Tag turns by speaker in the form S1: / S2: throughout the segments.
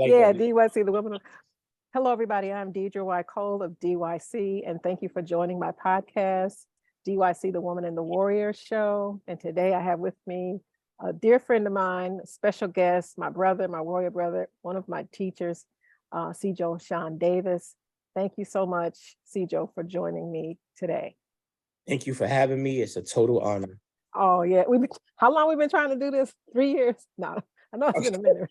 S1: like
S2: Yeah,
S1: that.
S2: DYC, the woman. Hello, everybody. I'm Deidre Y. Cole of DYC, and thank you for joining my podcast, DYC, the Woman and the Warrior Show. And today I have with me a dear friend of mine, a special guest, my brother, my warrior brother, one of my teachers, Sijo Shaan Davis. Thank you so much, Sijo, for joining me today.
S1: Thank you for having me. It's a total honor.
S2: Oh, yeah. How long we been trying to do this? 3 years? No, I know it's been a minute.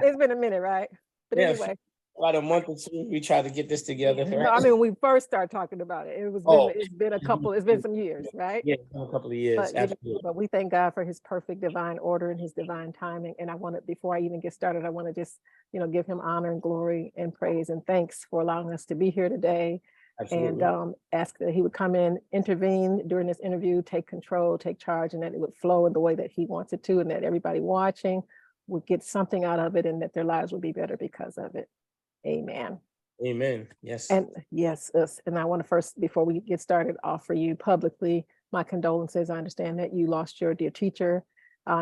S2: It's been a minute, right? But
S1: Yeah,
S2: anyway.
S1: about a month or two, we tried to get this together.
S2: No,
S1: Right?
S2: I mean, when we first started talking about it, it's been some years, right?
S1: Yeah, a couple of years,
S2: But,
S1: absolutely.
S2: but we thank God for his perfect divine order and his divine timing. And before I even get started, I want to just, give him honor and glory and praise and thanks for allowing us to be here today.
S1: Absolutely.
S2: And ask that he would come in, intervene during this interview, take control, take charge, and that it would flow in the way that he wants it to, and that everybody watching would get something out of it, and that their lives would be better because of it. Amen.
S1: Amen. Yes.
S2: And yes, and I want to first, before we get started, offer you publicly my condolences. I understand that you lost your dear teacher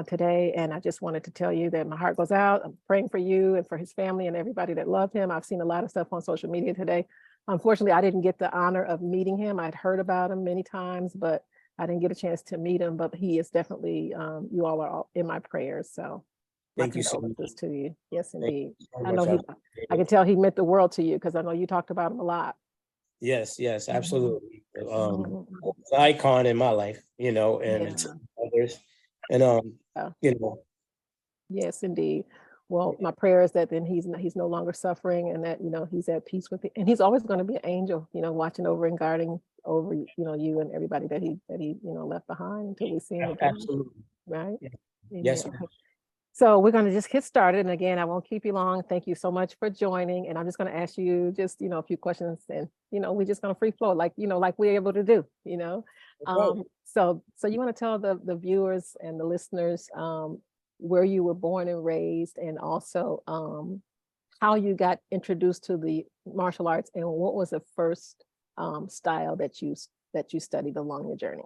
S2: today, and I just wanted to tell you that my heart goes out. I'm praying for you and for his family and everybody that loved him. I've seen a lot of stuff on social media today. Unfortunately, I didn't get the honor of meeting him. I'd heard about him many times, but I didn't get a chance to meet him. But he is definitely, you all are in my prayers. So
S1: Thank you so much.
S2: to you. Yes, indeed.
S1: So
S2: I know I can tell he meant the world to you because I know you talked about him a lot.
S1: Yes, absolutely. An icon in my life, and others. And
S2: Yes, indeed. Well, my prayer is that then he's no longer suffering, and that he's at peace with it, and he's always going to be an angel, watching over and guarding over you and everybody that he left behind until we see him again.
S1: Absolutely.
S2: Right?
S1: Yeah.
S2: Yes.
S1: Yes.
S2: So we're going to just get started, and again, I won't keep you long. Thank you so much for joining, and I'm just going to ask you just a few questions, and we're just going to free flow like we're able to do.
S1: Okay.
S2: So you want to tell the viewers and the listeners where you were born and raised, and also how you got introduced to the martial arts, and what was the first style that you studied along your journey?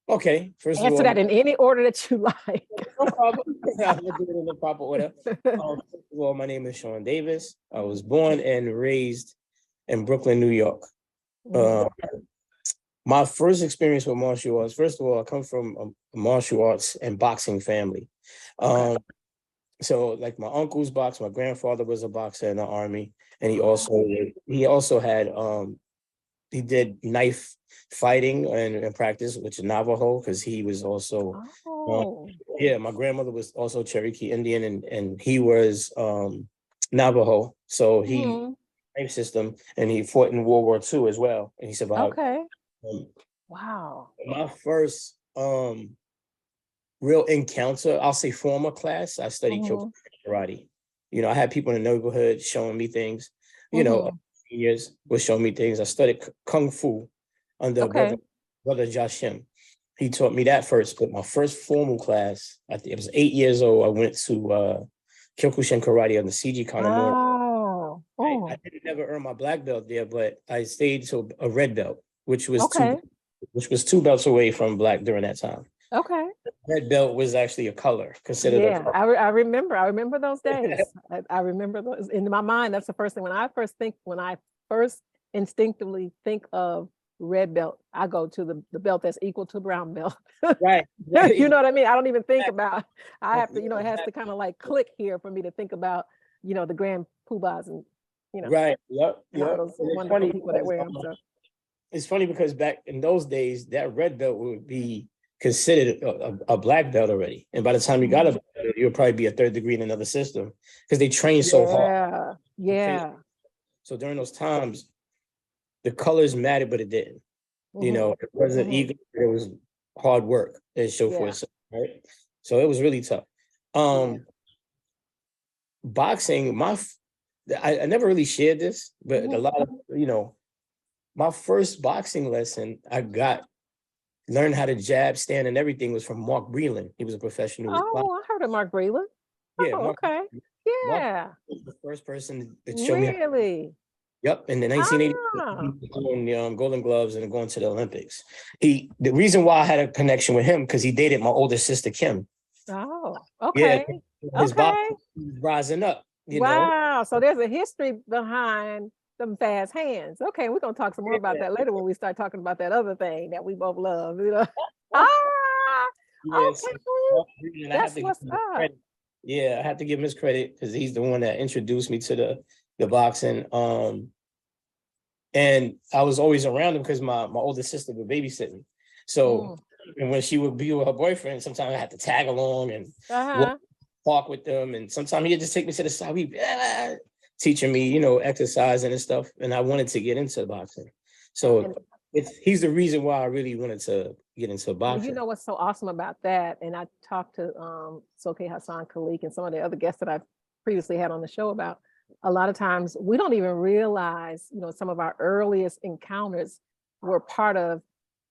S1: Okay. First
S2: Answer
S1: of all,
S2: that in any order that you like.
S1: No problem. I'll do it in the proper order. First of all, my name is Shaan Davis. I was born and raised in Brooklyn, New York. My first experience with martial arts, first of all, I come from a martial arts and boxing family. So like my uncles boxed, my grandfather was a boxer in the army, and he also had he did knife fighting and practice, which is Navajo, because he was also my grandmother was also Cherokee Indian, and he was Navajo, so he knife system, and he fought in World War II as well, and he survived.
S2: Okay. Wow.
S1: My first real encounter, I'll say former class, I studied karate. I had people in the neighborhood showing me things, years was showing me things. I studied Kung Fu under brother Josh Him. He taught me that first, but my first formal class, I think it was 8 years old, I went to Kyokushin Karate on the CG Kanamura.
S2: Wow.
S1: I didn't never earn my black belt there, but I stayed to a red belt, which was two belts away from black during that time.
S2: Okay.
S1: Red belt was actually a color considered.
S2: Yeah, I remember those days. I remember those in my mind. That's the first thing when I first instinctively think of red belt, I go to the belt that's equal to brown belt.
S1: Right.
S2: You know what I mean? I don't even think about. I have to, it has to kind of like click here for me to think about, the grand poobahs and
S1: Right. Yep.
S2: those wonderful people that wear them. So.
S1: It's funny because back in those days, that red belt would be considered a black belt already, and by the time you got a black belt, you'll probably be a third degree in another system because they train so hard.
S2: Yeah.
S1: So during those times, the colors mattered, but it didn't. It wasn't eager. It was hard work and so forth. Right. So it was really tough. Boxing, I never really shared this, but a lot of my first boxing lesson learned how to jab, stand, and everything was from Mark Breland. He was a professional.
S2: I heard of Mark Breland.
S1: Yeah.
S2: Okay. Yeah.
S1: Mark was the first person that showed me.
S2: Really?
S1: Yep. In the 1980s, he was doing Golden Gloves and going to the Olympics. The reason why I had a connection with him because he dated my older sister Kim.
S2: Oh, okay.
S1: his box
S2: Okay.
S1: was rising up,
S2: Wow. So there's a history behind them fast hands. Okay, we're gonna talk some more about
S1: Yeah.
S2: that later when we start talking about that other thing that we both love, you know. Ah,
S1: Yeah, so
S2: okay.
S1: and I have
S2: That's
S1: to give
S2: what's
S1: him his
S2: up.
S1: credit. Yeah, I have to give him his credit because he's the one that introduced me to the boxing. And I was always around him because my older sister would babysit me. So,
S2: Mm.
S1: and when she would be with her boyfriend, sometimes I had to tag along and
S2: Uh-huh.
S1: walk with them. And sometimes he'd just take me to the side, teaching me, exercising and stuff. And I wanted to get into boxing. So
S2: And
S1: he's the reason why I really wanted to get into
S2: well, you
S1: boxing.
S2: know what's so awesome about that? And I talked to Soke Hassan Khalik and some of the other guests that I've previously had on the show about a lot of times we don't even realize, some of our earliest encounters were part of,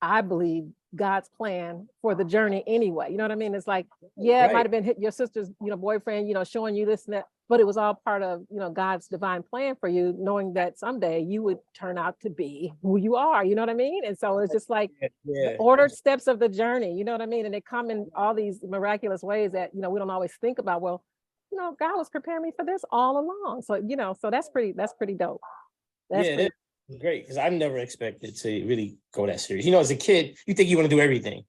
S2: I believe, God's plan for the journey anyway. You know what I mean? It's like, yeah, it might
S1: Right.
S2: have been your sister's, boyfriend, showing you this and that, but it was all part of, God's divine plan for you, knowing that someday you would turn out to be who you are. You know what I mean? And so it's just like the
S1: Yeah.
S2: ordered steps of the journey. You know what I mean? And they come in all these miraculous ways that, we don't always think about. Well, God was preparing me for this all along. So, so that's pretty dope. That's
S1: Yeah,
S2: pretty,
S1: that's great because I never expected to really go that serious. As a kid, you think you want to do everything.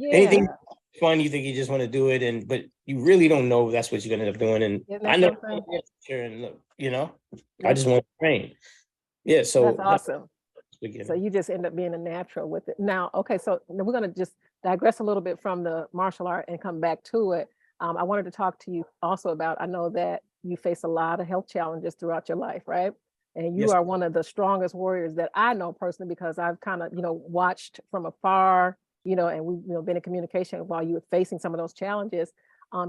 S1: Anything
S2: yeah.
S1: fun, you think you just want to do it, but you really don't know that's what you're gonna end up doing. And
S2: Isn't
S1: I
S2: that
S1: never
S2: something?
S1: and look, I
S2: That's
S1: just want to train. Yeah,
S2: that's
S1: so that's
S2: awesome.
S1: the
S2: So
S1: beginning.
S2: you just end up being a natural with it. Now, okay, so now we're going to just digress a little bit from the martial art and come back to it. I wanted to talk to you also about, I know that you face a lot of health challenges throughout your life, right? And you
S1: Yes,
S2: are one of the strongest warriors that I know personally because I've kind of, watched from afar, and we've, been in communication while you were facing some of those challenges.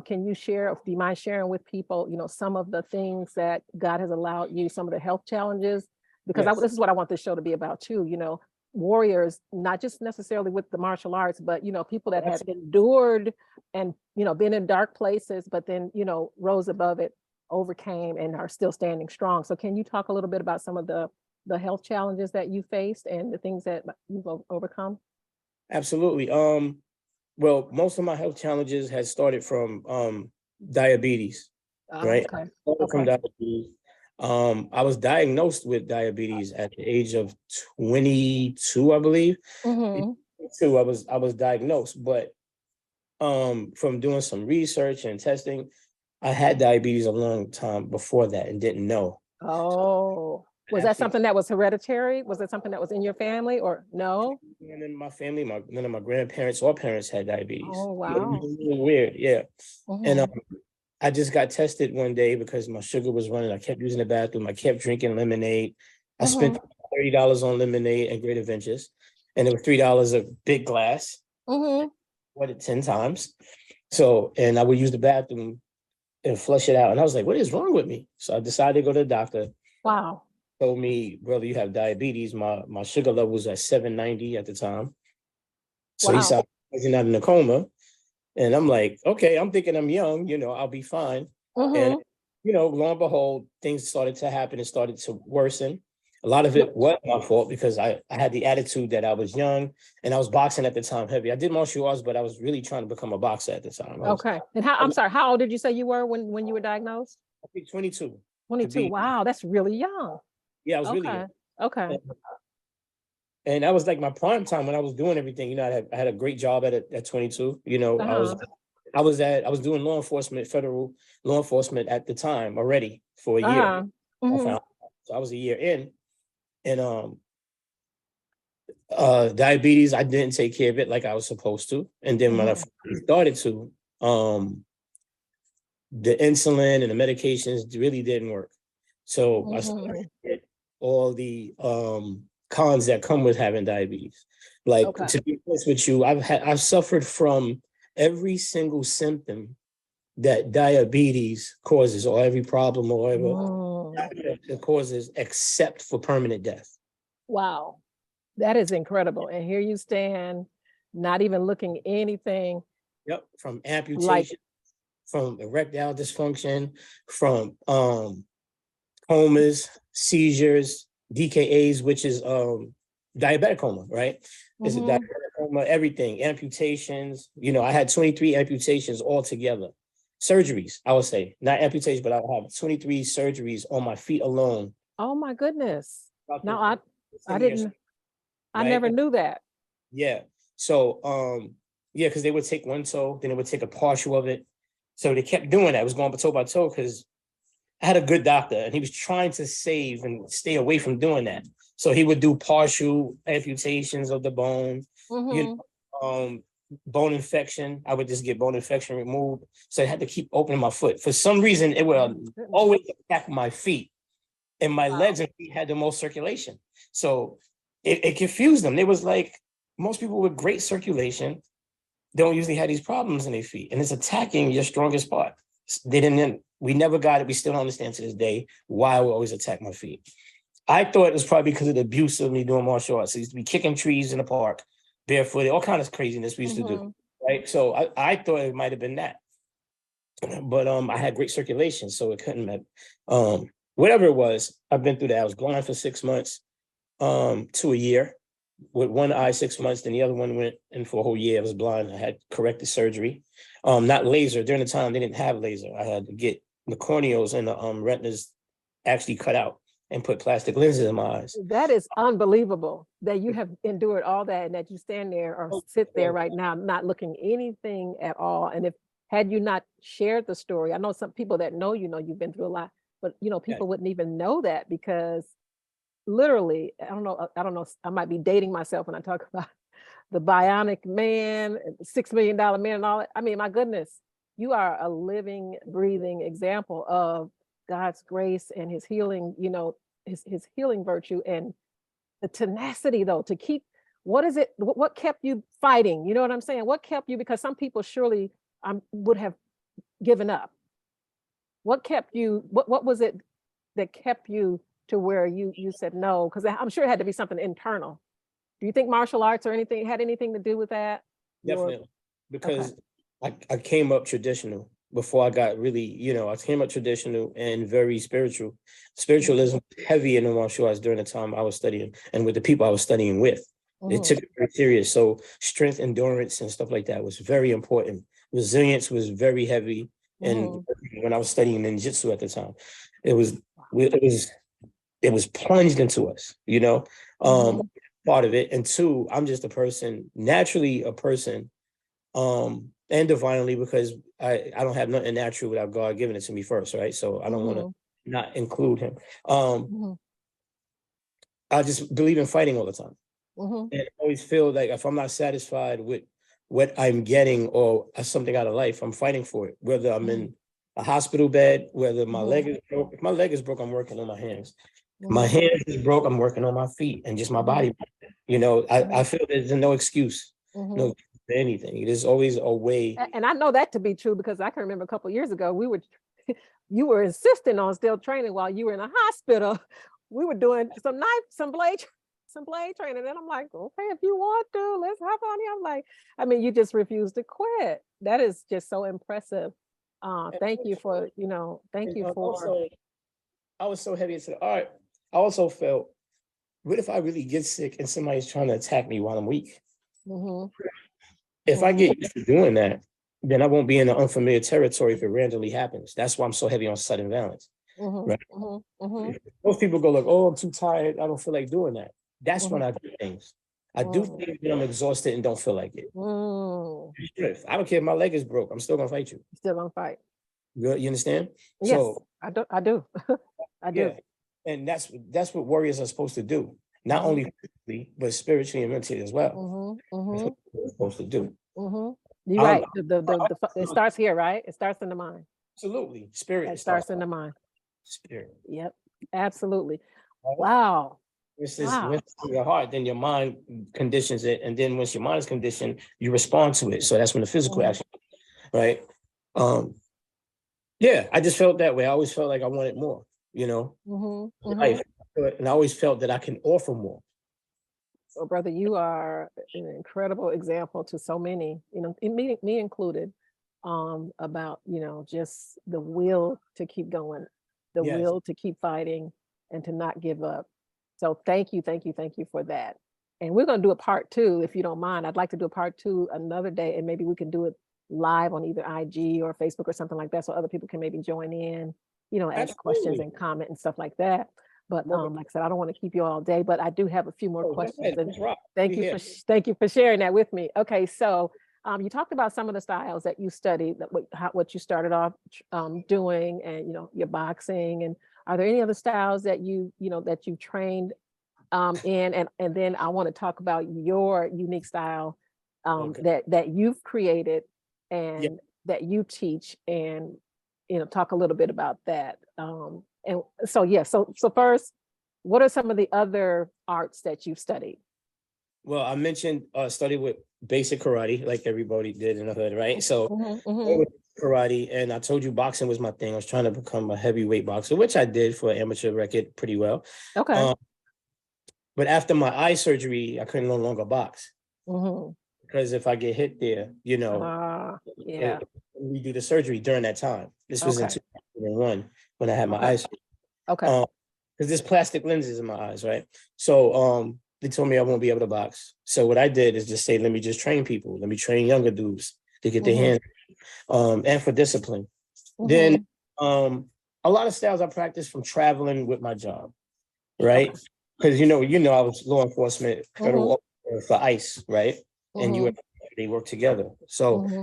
S2: Can you share, do you mind sharing with people, some of the things that God has allowed you, some of the health challenges because
S1: yes,
S2: this is what I want this show to be about too. Warriors, not just necessarily with the martial arts, but people that have endured and been in dark places, but then rose above it, overcame, and are still standing strong. So, can you talk a little bit about some of the health challenges that you faced and the things that you've overcome?
S1: absolutely. Well, most of my health challenges has started from diabetes,
S2: Oh,
S1: right?
S2: okay,
S1: Started from
S2: okay.
S1: diabetes. I was diagnosed with diabetes at the age of 22, I believe.
S2: Mm-hmm.
S1: So I was diagnosed, but from doing some research and testing, I had diabetes a long time before that and didn't know.
S2: Oh, was that
S1: Actually,
S2: something that was hereditary? Was it something that was in your family or no?
S1: and in my family, none of my grandparents or parents had diabetes.
S2: Oh,
S1: It was
S2: wow.
S1: really weird, yeah. And
S2: Mm-hmm.
S1: I just got tested one day because my sugar was running. I kept using the bathroom. I kept drinking lemonade. I spent
S2: Mm-hmm.
S1: $30 on lemonade and Great Adventures, and it was $3 a big glass.
S2: Mm-hmm.
S1: What it 10 times. So, and I would use the bathroom and flush it out. And I was like, what is wrong with me? So I decided to go to the doctor.
S2: Wow.
S1: Told me, brother, you have diabetes. My sugar level was at 790 at the time. So he
S2: Wow.
S1: said, I'm out in a coma. And I'm like, okay, I'm thinking I'm young, I'll be fine. And,
S2: Mm-hmm.
S1: lo and behold, things started to happen and started to worsen. A lot of it was my fault because I had the attitude that I was young and I was boxing at the time heavy. I did martial arts, but I was really trying to become a boxer at the time.
S2: Okay. And
S1: I
S2: I'm
S1: was
S2: sorry, how old did you say you were when you were diagnosed?
S1: I think 22 to
S2: 22.
S1: be,
S2: Wow, that's really young.
S1: yeah, I was really young.
S2: Okay. Okay.
S1: And that was like my prime time when I was doing everything. I had a great job at 22.
S2: Uh-huh.
S1: I was doing law enforcement, federal law enforcement at the time already for a year.
S2: Uh-huh.
S1: I
S2: Mm-hmm.
S1: found so I was a year in, and diabetes, I didn't take care of it like I was supposed to. And then when I
S2: Mm-hmm.
S1: finally started to, the insulin and the medications really didn't work. So I started
S2: Mm-hmm.
S1: to get all the cons that come with having diabetes. Like,
S2: Okay.
S1: to be honest with you, I've suffered from every single symptom that diabetes causes, or every problem, or whatever
S2: Mm.
S1: it causes, except for permanent death.
S2: Wow. That is incredible. And here you stand, not even looking anything
S1: Yep, from
S2: like,
S1: amputation, from erectile dysfunction, from comas, seizures, DKAs, which is diabetic coma, right? It's a
S2: mm-hmm.
S1: diabetic coma, everything, amputations. I had 23 amputations altogether. surgeries, I would say, not amputation, but I have 23 surgeries on my feet alone.
S2: Oh my goodness.
S1: About
S2: No,
S1: the
S2: I
S1: 10 years,
S2: didn't, I
S1: right?
S2: never knew that.
S1: Yeah. So, yeah, because they would take one toe, then they would take a partial of it. So they kept doing that. It was going toe by toe because I had a good doctor and he was trying to save and stay away from doing that. So he would do partial amputations of the bone, you know, bone infection. I would just get bone infection removed. So I had to keep opening my foot. For some reason, it would always attack my feet, and my legs and feet had the most circulation. So it confused them. It was like most people with great circulation don't usually have these problems in their feet, and it's attacking your strongest part. They didn't. We never got it. We still don't understand to this day why I would always attack my feet. I thought it was probably because of the abuse of me doing martial arts. I used to be kicking trees in the park, barefooted, all kinds of craziness we used to do. Right. So I thought it might have been that. But I had great circulation, so it couldn't have whatever it was. I've been through that. I was blind for 6 months to a year. With one eye 6 months, then the other one went in for a whole year. I was blind. I had corrective surgery. Not laser. During the time they didn't have laser. I had to get the corneals and the retinas actually cut out and put plastic lenses in my eyes.
S2: That is unbelievable that you have endured all that and that you stand there or sit there right now not looking anything at all. And if had you not shared the story, I know some people that know you've been through a lot, but people wouldn't even know that because literally, I don't know, I might be dating myself when I talk about the bionic man, $6 million man and all that. I mean, my goodness, you are a living, breathing example of God's grace and his healing, his healing virtue and the tenacity though, to keep, what kept you fighting? You know what I'm saying? What kept you, because some people surely would have given up. What kept you, what was it that kept you to where you said no? Because I'm sure it had to be something internal. Do you think martial arts or anything had anything to do with that?
S1: Definitely, because I came up traditional before I got really, I came up traditional and very spiritual. Spiritualism was heavy in the martial arts during the time I was studying and with the people I was studying with. They took it very serious. So strength, endurance, and stuff like that was very important. Resilience was very heavy. And when I was studying ninjutsu at the time, it was plunged into us, part of it. And two, I'm just a person, naturally a person, and divinely, because I don't have nothing natural without God giving it to me first, right? So I don't want to not include him. I just believe in fighting all the time. And I always feel like if I'm not satisfied with what I'm getting or something out of life, I'm fighting for it, whether I'm in a hospital bed, whether my leg is broke. If my leg is broke, I'm working on my hands. If my hands is broke, I'm working on my feet and just my body. I feel there's no excuse, no for anything. There's always a way.
S2: And I know that to be true because I can remember a couple of years ago, you were insisting on still training while you were in a hospital. We were doing some blade training. And I'm like, okay, if you want to, let's hop on here. I'm like, you just refused to quit. That is just so impressive. Thank you for, thank you for.
S1: Also, I was so heavy into the art. I also felt, what if I really get sick and somebody's trying to attack me while I'm weak? If I get used to doing that, then I won't be in an unfamiliar territory if it randomly happens. That's why I'm so heavy on sudden violence. Right? Most people go like, oh, I'm too tired. I don't feel like doing that. That's when I do things. I do things when I'm exhausted and don't feel like it. I don't care if my leg is broke. I'm still gonna fight you.
S2: Still gonna fight.
S1: You understand?
S2: Yes,
S1: so
S2: I do. I do.
S1: Yeah. And that's what warriors are supposed to do. Not only physically, but spiritually and mentally as well. That's what they're supposed to do.
S2: You're right. It starts here, right? It starts in the mind.
S1: Absolutely. Spirit.
S2: It starts in the mind.
S1: Spirit.
S2: Yep. Absolutely. Wow.
S1: It's your heart, then your mind conditions it. And then once your mind is conditioned, you respond to it. So that's when the physical action, right? Yeah, I just felt that way. I always felt like I wanted more, life. And I always felt that I can offer more.
S2: So, brother, you are an incredible example to so many, me included, about, just the will to keep going, the will to keep fighting and to not give up. So thank you for that. And we're going to do a part 2, if you don't mind. I'd like to do a part 2 another day, and maybe we can do it live on either IG or Facebook or something like that, so other people can maybe join in, ask questions
S1: Absolutely.
S2: and comment and stuff like that. But
S1: Well,
S2: like I said, I don't want to keep you all day, but I do have a few more
S1: go
S2: questions.
S1: ahead,
S2: And
S1: let's rock.
S2: thank
S1: We
S2: you
S1: here.
S2: for thank you for sharing that with me. Okay, so you talked about some of the styles that you studied, that what you started off doing, and your boxing. And are there any other styles that that you trained in? And then I want to talk about your unique style
S1: Okay.
S2: that you've created
S1: Yeah.
S2: and that you teach, and talk a little bit about that. And so yeah, so first, what are some of the other arts that you've studied?
S1: Well, I mentioned studied with basic karate, like everybody did in the hood, right? So I
S2: Mm-hmm.
S1: with karate, and I told you boxing was my thing. I was trying to become a heavyweight boxer, which I did for an amateur record pretty well.
S2: Okay.
S1: Um, but after my eye surgery, I couldn't no longer box
S2: Mm-hmm.
S1: because if I get hit there,
S2: Yeah.
S1: we do the surgery during that time. This was in
S2: Okay.
S1: 2001 when I had my
S2: Okay.
S1: eyes.
S2: Okay.
S1: Because there's plastic lenses in my eyes, right? So they told me I won't be able to box. So what I did is just say, let me just train people. Let me train younger dudes to get their
S2: Mm-hmm.
S1: hands and for discipline.
S2: Mm-hmm.
S1: Then a lot of styles I practiced from traveling with my job,
S2: Okay.
S1: right? Because I was law enforcement,
S2: Mm-hmm.
S1: federal officer for ICE, right? And
S2: Mm-hmm.
S1: they work together. So
S2: Mm-hmm.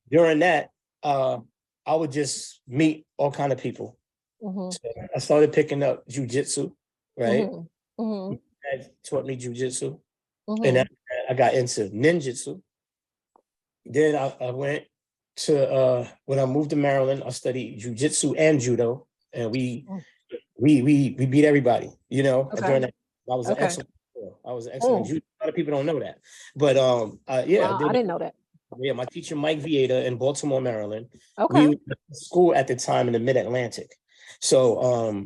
S1: during that, I would just meet all kind of people.
S2: Mm-hmm.
S1: So I started picking up jujitsu, right?
S2: Mm-hmm. Mm-hmm.
S1: Dad taught me jujitsu, and
S2: Mm-hmm.
S1: after that, I got into ninjutsu. Then I went to when I moved to Maryland, I studied jujitsu and judo, and we beat everybody.
S2: Okay.
S1: During that, I was an
S2: Okay.
S1: excellent. I was an excellent
S2: Oh,
S1: judo. A lot of people don't know that, but yeah,
S2: I didn't know that.
S1: yeah. My teacher Mike Vieta in Baltimore, Maryland. We
S2: Okay.
S1: were in school at the time in the Mid Atlantic, so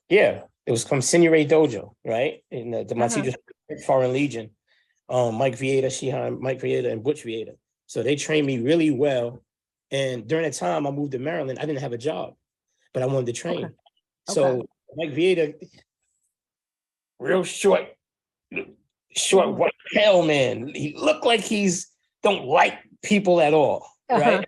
S1: yeah, it was from Senior Dojo, right? And my
S2: Uh-huh.
S1: teacher, Foreign Legion, Mike Vieta, Mike Vieta, and Butch Vieta. So they trained me really well. And during that time, I moved to Maryland. I didn't have a job, but I wanted to
S2: Okay.
S1: train.
S2: Okay.
S1: So Mike Vieta, real short
S2: Mm-hmm.
S1: white pale man. He looked like he's don't like people at all,
S2: Uh-huh.
S1: right?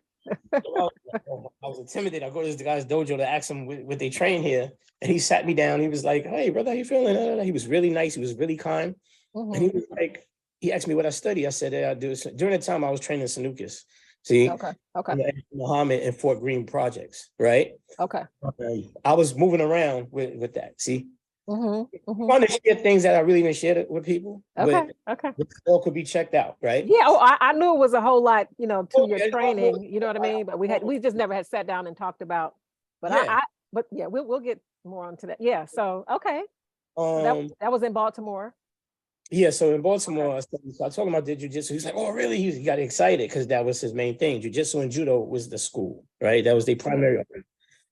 S1: I was intimidated. I go to this guy's dojo to ask him what they train here. And he sat me down. He was like, hey, brother, how you feeling? He was really nice. He was really kind. And he
S2: Mm-hmm.
S1: was like, he asked me what I study. I said, I do. During that time, I was training Sanukis. See,
S2: Okay. Okay.
S1: Muhammad and Fort Greene projects, right?
S2: Okay.
S1: I was moving around with that. See,
S2: Mm-hmm. Mm-hmm.
S1: trying to share things that I really didn't share with people,
S2: Okay.
S1: but
S2: Okay.
S1: all could be checked out, right?
S2: Yeah. Oh, I knew it was a whole lot, to
S1: Oh,
S2: your
S1: yeah,
S2: training. You know what I mean? But we just never had sat down and talked about. But
S1: yeah.
S2: but yeah, we'll get more onto that. Yeah. So okay. So
S1: Um,
S2: that was in Baltimore.
S1: yeah, so in
S2: Okay.
S1: Baltimore, I told him I did jujitsu. He's like, oh, really? He got excited because that was his main thing. Jujitsu and judo was the school, right? That was their primary.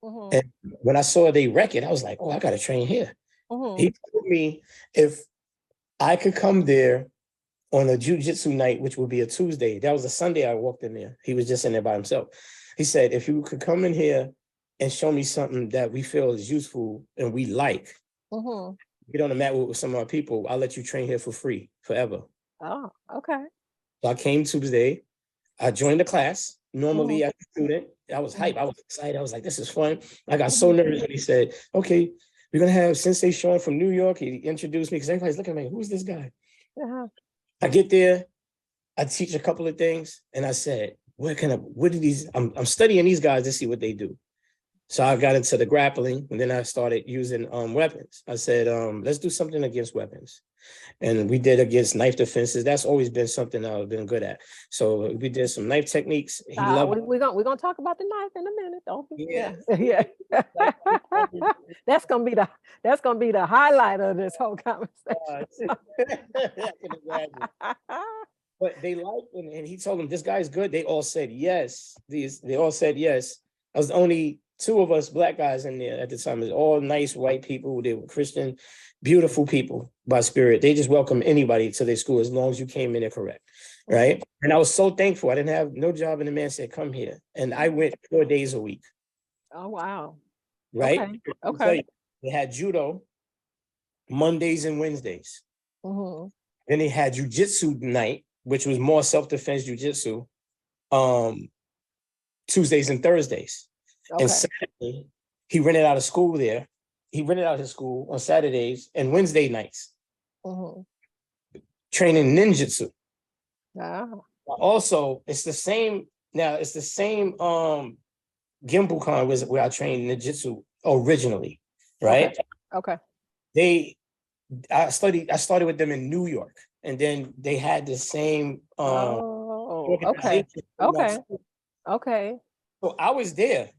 S2: Mm-hmm.
S1: And when I saw the record, I was like, oh, I got to train here.
S2: Mm-hmm.
S1: He told me if I could come there on a jujitsu night, which would be a Tuesday. That was a Sunday I walked in there. He was just in there by himself. He said, if you could come in here and show me something that we feel is useful and we like,
S2: Mm-hmm.
S1: get on the mat with some of our people, I'll let you train here for free forever.
S2: Oh, okay.
S1: So I came Tuesday. I joined the class.
S2: Mm-hmm.
S1: Normally, as a student, I was
S2: Mm-hmm.
S1: hyped. I was excited. I was like, this is fun. I got so
S2: Mm-hmm.
S1: nervous when he said, okay, we're going to have Sensei Sean from New York. He introduced me because everybody's looking at me, who's this guy?
S2: Uh-huh.
S1: I get there. I teach a couple of things. And I said, I'm studying these guys to see what they do. So I got into the grappling, and then I started using weapons. I said, let's do something against weapons. And we did against knife defenses. That's always been something I've been good at. So we did some knife techniques. He loved it.
S2: We're gonna talk about the knife in a minute, don't we?
S1: Yeah.
S2: Yeah. Yeah. That's gonna be the highlight of this whole conversation.
S1: I can imagine. But they liked it, and he told them this guy's good. They all said yes. They all said yes. I was the only two of us black guys in there at the time. It was all nice white people. They were Christian, beautiful people by spirit. They just welcome anybody to their school as long as you came in there correct, right? And I was so thankful. I didn't have no job, and the man said, "Come here," and I went 4 days a week,
S2: Oh wow.
S1: right?
S2: Okay.
S1: I'll tell
S2: Okay.
S1: you, they had judo Mondays and Wednesdays.
S2: Mm-hmm.
S1: Then they had jujitsu night, which was more self-defense jujitsu. Tuesdays and Thursdays. And
S2: Okay.
S1: Saturday, he rented out a school there. He rented out his school on Saturdays and Wednesday nights,
S2: Mhm.
S1: training ninjutsu.
S2: Ah,
S1: Also, it's the same. Now it's the same Gimbal was where I trained ninjutsu originally, right?
S2: okay.
S1: I started with them in New York, and then they had the same
S2: Oh, okay.
S1: organization in my
S2: Okay.
S1: school.
S2: Okay.
S1: So I was there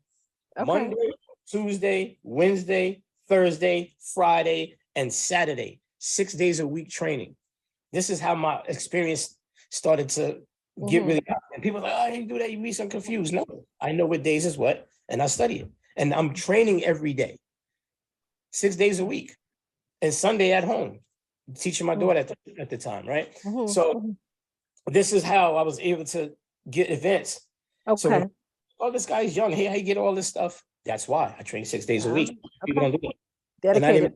S2: Okay.
S1: Monday, Tuesday, Wednesday, Thursday, Friday, and Saturday, 6 days a week training. This is how my experience started to get
S2: Mhm.
S1: really out. And people are like, oh, I didn't do that. You be so confused. No, I know what days is what, and I study it. And I'm training every day, 6 days a week, and Sunday at home, teaching my daughter at the time, right?
S2: Mhm.
S1: So
S2: Mhm.
S1: this is how I was able to get events. So when,
S2: Okay.
S1: oh, this guy's young. Hey, how you get all this stuff? That's why I train 6 days a week. People
S2: Okay.
S1: don't do it. And I
S2: Dedicated.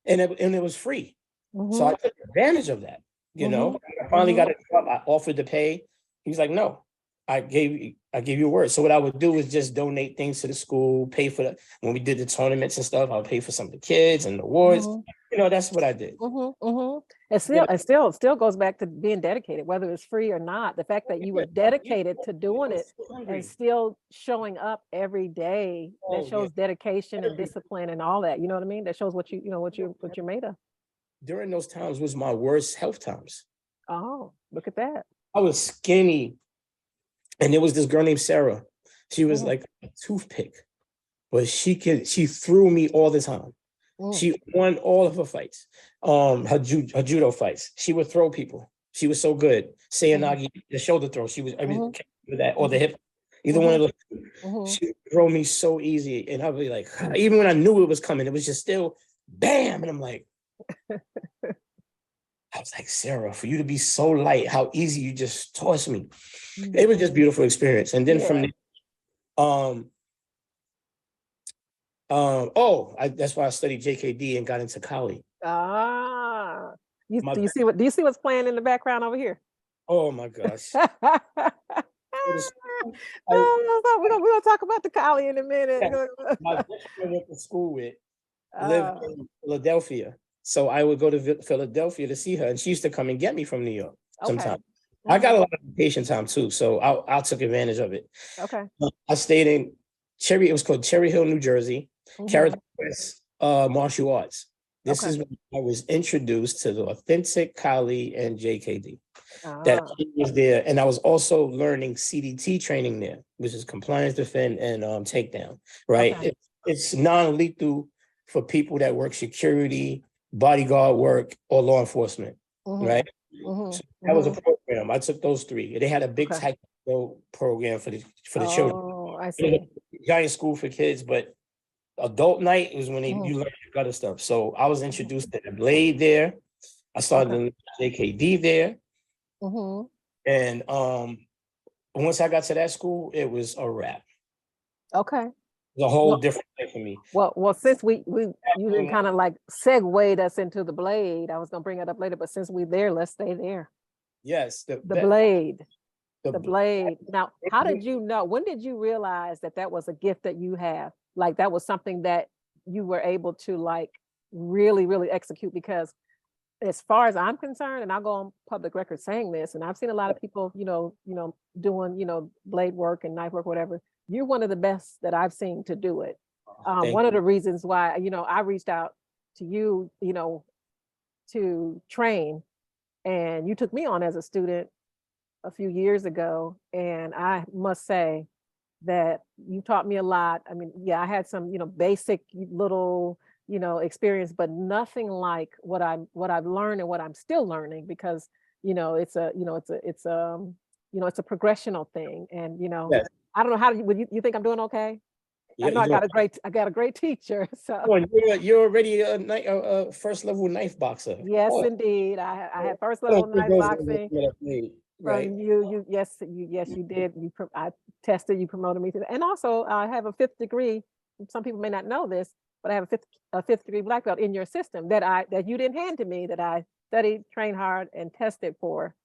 S1: didn't, and it was free. So I
S2: Mhm.
S1: took advantage of that.
S2: Mhm.
S1: I finally got
S2: Mhm.
S1: a job. I offered to pay. He was like, no, I gave you a word. So what I would do is just donate things to the school, pay for when we did the tournaments and stuff, I would pay for some of the kids and the awards.
S2: Mhm.
S1: That's what I did.
S2: Mhm. Mhm. It
S1: You know,
S2: still goes back to being dedicated, whether it's free or not. The fact that you were dedicated to
S1: I
S2: doing
S1: was
S2: it
S1: so
S2: and
S1: hungry.
S2: still showing up every day, that
S1: Oh yeah.
S2: shows dedication and discipline and all that. You know what I mean? That shows what you're made of.
S1: During those times was my worst health times.
S2: Oh, look at that.
S1: I was skinny, and there was this girl named Sarah. She was
S2: Mhm.
S1: like a toothpick, but she threw me all the time.
S2: Mm.
S1: She won all of her fights. Her judo fights. She would throw people. She was so good.
S2: Mhm.
S1: Sayanagi, the shoulder throw. She was every
S2: Mhm.
S1: with that, or the
S2: Mhm.
S1: hip. Either one of
S2: Mhm.
S1: those.
S2: Mhm.
S1: She would throw me so easy, and I'd be like, even when I knew it was coming, it was just still bam, and I'm like, I was like, Sarah, for you to be so light, how easy you just tossed me. It was just beautiful experience. And then from
S2: Yeah.
S1: there, um, that's why I studied JKD and got into Kali.
S2: Ah.
S1: My
S2: Do you see what's playing in the background over here?
S1: Oh my gosh. It is- I,
S2: We're gonna talk about the collie in a minute.
S1: yeah, my best friend I went to school with lived
S2: Uh,
S1: in Philadelphia. So I would go to Philadelphia to see her, and she used to come and get me from New York
S2: okay.
S1: sometimes. I got a
S2: Mhm.
S1: lot of vacation time too, so I took advantage of it.
S2: Okay.
S1: I stayed in it was called Cherry Hill, New Jersey, Carroll
S2: Mhm.
S1: West, martial arts. This
S2: Okay.
S1: is when I was introduced to the authentic Kali and JKD. That
S2: Ah.
S1: I was there, and I was also learning CDT training there, which is compliance, defend, and takedown. Right,
S2: Okay.
S1: it's non-lethal for people that work security, bodyguard work, or law enforcement.
S2: Mhm.
S1: Right,
S2: Mhm.
S1: so that was a
S2: Mhm.
S1: program. I took those three. They had a big
S2: Okay.
S1: taekwondo program for the children.
S2: Oh, I
S1: It was
S2: see.
S1: a giant school for kids, but adult night is when
S2: Mhm.
S1: you learn the other stuff. So I was introduced to the blade there. I started
S2: Okay.
S1: in JKD there.
S2: Mhm.
S1: And once I got to that school, it was a wrap.
S2: Okay.
S1: It was a whole
S2: Well,
S1: different thing for me.
S2: since we you didn't kind of like segued us into the blade. I was gonna bring it up later, but since we there, let's stay there.
S1: Yes,
S2: The blade. The
S1: the
S2: blade. Now, how did you know? When did you realize that that was a gift that you have? Like that was something that you were able to like really, really execute? Because as far as I'm concerned, and I'll go on public record saying this, and I've seen a lot of people, doing, blade work and knife work, whatever. You're one of the best that I've seen to do it.
S1: thank
S2: One of the reasons why, I reached out to you, to train, and you took me on as a student a few years ago, and I must say that you taught me a lot. I mean, yeah, I had some, basic little, experience, but nothing like what I've learned and what I'm still learning because, it's a progressional thing. And,
S1: yes.
S2: I don't know how do you think I'm doing okay? I know
S1: You're,
S2: I got a great teacher. So
S1: you're already a first level knife boxer.
S2: yes,
S1: Oh,
S2: indeed. I had first
S1: I
S2: level
S1: don't think
S2: knife
S1: those are
S2: boxing.
S1: what I made, right?
S2: From yes, you did. I tested, you promoted me to that. And also I have a fifth degree. Some people may not know this, but I have a fifth degree black belt in your system that you didn't hand to me that I studied, trained hard, and tested for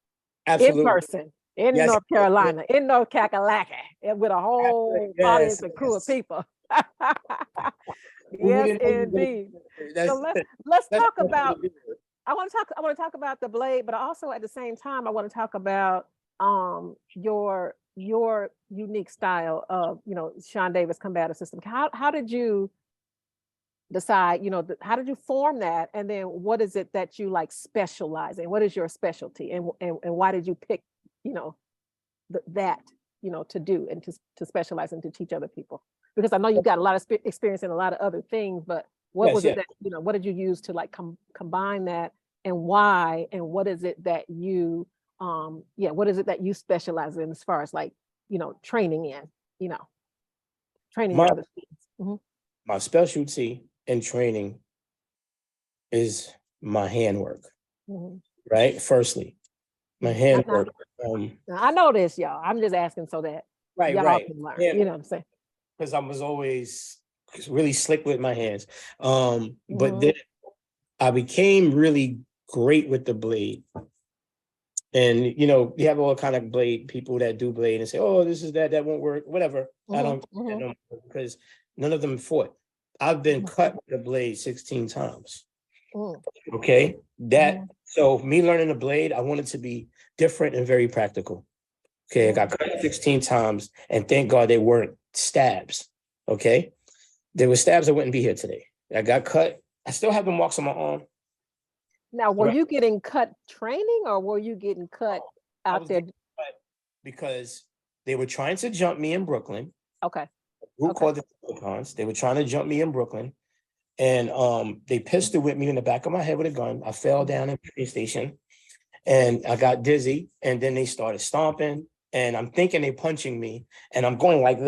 S2: in
S1: Absolutely.
S2: person. in
S1: Yes.
S2: North Carolina, in North Kakalaki, and with a whole audience
S1: Yes.
S2: and crew of people.
S1: We
S2: Yes,
S1: wouldn't know you were gonna
S2: indeed.
S1: do it.
S2: So let's
S1: That's
S2: talk
S1: what I'm
S2: about.
S1: gonna do.
S2: I want to talk about the blade, but also at the same time, I want to talk about your unique style of Shaan Davis combative system. How did you decide? How did you form that, and then what is it that you like specialize in? What is your specialty, and why did you pick that to do and to specialize and to teach other people? Because I know you got a lot of experience in a lot of other things, but what
S1: Yes,
S2: was it
S1: yes.
S2: that what did you use to like combine that, and why, and what is it that you what is it that you specialize in as far as like training in you know training in
S1: My
S2: other students? Mhm.
S1: my specialty in training is my handwork,
S2: Mhm.
S1: right? Firstly, my
S2: Now,
S1: handwork. Um,
S2: now, I know this, y'all. I'm just asking so that
S1: right,
S2: y'all
S1: right.
S2: can learn. You
S1: Handwork,
S2: know what I'm saying?
S1: because I was always really slick with my hands. But
S2: Mhm.
S1: then I became really great with the blade. And you have all kind of blade people that do blade and say, "Oh, this is that won't work," whatever. I
S2: Mhm.
S1: don't
S2: Mhm.
S1: know because none of them fought. I've been
S2: Mhm.
S1: cut with the blade 16 times.
S2: Mhm.
S1: Okay, that
S2: Mhm.
S1: so me learning the blade, I wanted to be different and very practical. Okay, I got
S2: Mhm.
S1: cut 16 times, and thank God they weren't stabs. Okay, there were stabs, I wouldn't be here today. I got cut. I still have the marks on my arm.
S2: Now, were
S1: Right.
S2: you getting cut training, or were you getting cut
S1: I
S2: out
S1: was
S2: there?
S1: getting cut because they were trying to jump me in Brooklyn.
S2: Okay.
S1: A group
S2: Okay.
S1: called the Silicons. They were trying to jump me in Brooklyn, and they pistol whipped me in the back of my head with a gun. I fell down in the train station, and I got dizzy. And then they started stomping, and I'm thinking they're punching me, and I'm
S2: Mhm.
S1: going like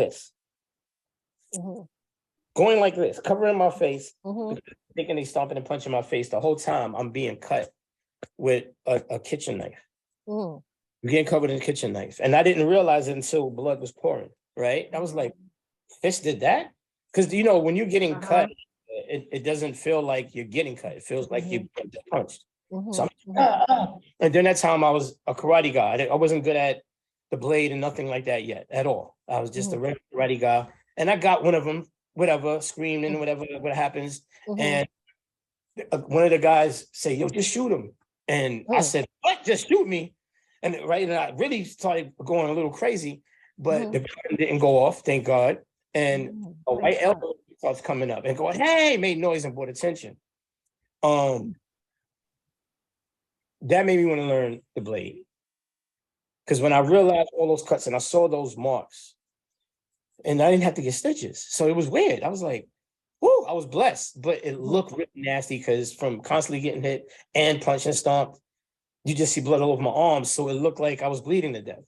S1: this, covering my face,
S2: Mhm.
S1: thinking they stomping and punching my face. The whole time I'm being cut with a kitchen knife.
S2: Mhm.
S1: I'm getting covered in a kitchen knife, and I didn't realize it until blood was pouring. Right? I was like, "Fish did that?" Because when you're getting
S2: Uh-huh.
S1: cut, it doesn't feel like you're getting cut. It feels like you're
S2: Mhm.
S1: getting punched. So
S2: Mhm.
S1: I'm
S2: Mhm.
S1: and during that time I was a karate guy. I wasn't good at the blade and nothing like that yet at all. I was just a
S2: Mhm.
S1: regular karate guy, and I got one of them, whatever, screaming, whatever, what happens.
S2: Mhm.
S1: And one of the guys say, "Yo, just shoot him." And I
S2: Mhm.
S1: said, "What? Just shoot me?" And I really started going a little crazy, but
S2: Mhm.
S1: the gun didn't go off, thank God. And
S2: Mhm.
S1: a
S2: Thank
S1: white
S2: God.
S1: elbow starts coming up and going, "Hey!" Made noise and brought attention. Um, that made me want to learn the blade. Because when I realized all those cuts and I saw those marks, and I didn't have to get stitches. So it was weird. I was like, whoo, I was blessed, but it
S2: Mhm.
S1: looked really nasty because from constantly getting hit and punched and stomped, you just see blood all over my arms. So it looked like I was bleeding to death.